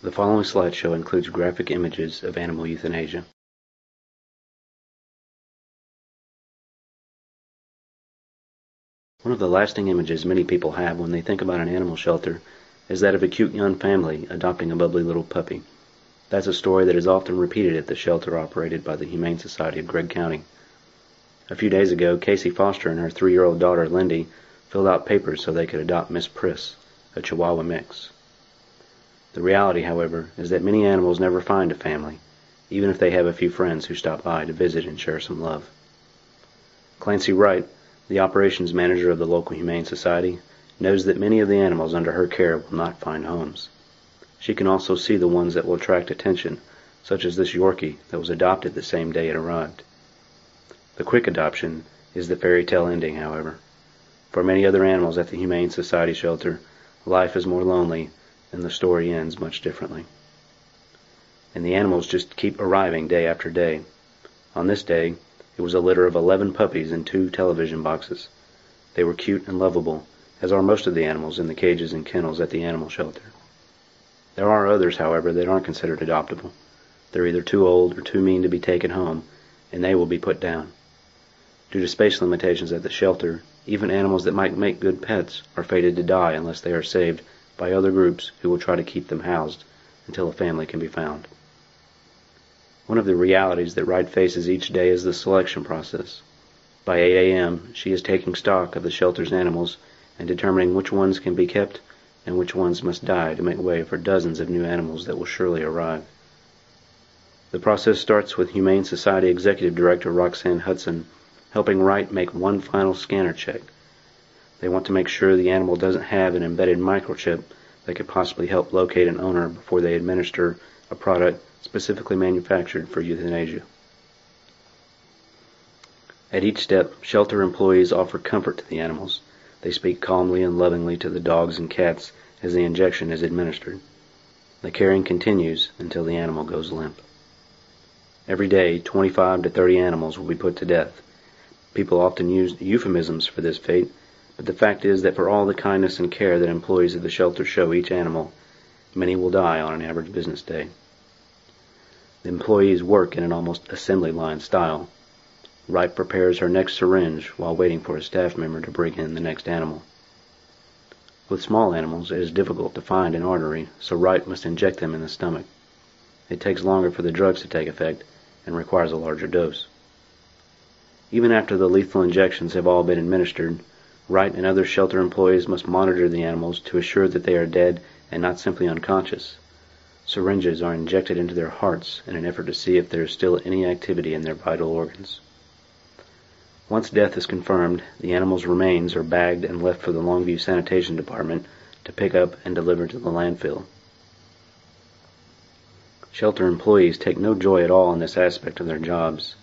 The following slideshow includes graphic images of animal euthanasia. One of the lasting images many people have when they think about an animal shelter is that of a cute young family adopting a bubbly little puppy. That's a story that is often repeated at the shelter operated by the Humane Society of Gregg County. A few days ago, Casey Foster and her 3-year-old daughter, Lindy, filled out papers so they could adopt Miss Priss, a Chihuahua mix. The reality, however, is that many animals never find a family, even if they have a few friends who stop by to visit and share some love. Clancy Wright, the operations manager of the local Humane Society, knows that many of the animals under her care will not find homes. She can also see the ones that will attract attention, such as this Yorkie that was adopted the same day it arrived. The quick adoption is the fairy tale ending, however. For many other animals at the Humane Society shelter, life is more lonely, and the story ends much differently. And the animals just keep arriving day after day. On this day, it was a litter of 11 puppies in 2 television boxes. They were cute and lovable, as are most of the animals in the cages and kennels at the animal shelter. There are others, however, that aren't considered adoptable. They're either too old or too mean to be taken home, and they will be put down. Due to space limitations at the shelter, even animals that might make good pets are fated to die unless they are saved by other groups who will try to keep them housed until a family can be found. One of the realities that Wright faces each day is the selection process. By 8 a.m., she is taking stock of the shelter's animals and determining which ones can be kept and which ones must die to make way for dozens of new animals that will surely arrive. The process starts with Humane Society Executive Director Roxanne Hudson helping Wright make one final scanner check. They want to make sure the animal doesn't have an embedded microchip that could possibly help locate an owner before they administer a product specifically manufactured for euthanasia. At each step, shelter employees offer comfort to the animals. They speak calmly and lovingly to the dogs and cats as the injection is administered. The caring continues until the animal goes limp. Every day, 25 to 30 animals will be put to death. People often use euphemisms for this fate, but the fact is that for all the kindness and care that employees of the shelter show each animal, many will die on an average business day. The employees work in an almost assembly line style. Wright prepares her next syringe while waiting for a staff member to bring in the next animal. With small animals, it is difficult to find an artery, so Wright must inject them in the stomach. It takes longer for the drugs to take effect and requires a larger dose. Even after the lethal injections have all been administered, Wright and other shelter employees must monitor the animals to assure that they are dead and not simply unconscious. Syringes are injected into their hearts in an effort to see if there is still any activity in their vital organs. Once death is confirmed, the animals' remains are bagged and left for the Longview Sanitation Department to pick up and deliver to the landfill. Shelter employees take no joy at all in this aspect of their jobs.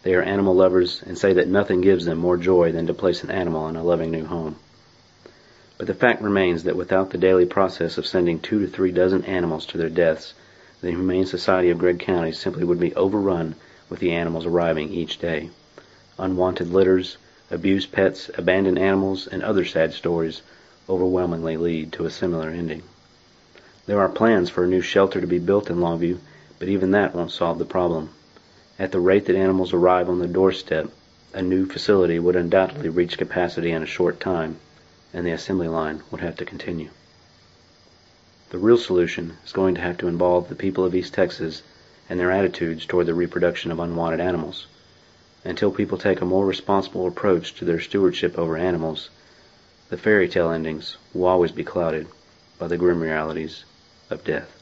They are animal lovers and say that nothing gives them more joy than to place an animal in a loving new home. But the fact remains that without the daily process of sending 2 to 3 dozen animals to their deaths, the Humane Society of Gregg County simply would be overrun with the animals arriving each day. Unwanted litters, abused pets, abandoned animals, and other sad stories overwhelmingly lead to a similar ending. There are plans for a new shelter to be built in Longview, but even that won't solve the problem. At the rate that animals arrive on the doorstep, a new facility would undoubtedly reach capacity in a short time, and the assembly line would have to continue. The real solution is going to have to involve the people of East Texas and their attitudes toward the reproduction of unwanted animals. Until people take a more responsible approach to their stewardship over animals, the fairy tale endings will always be clouded by the grim realities of death.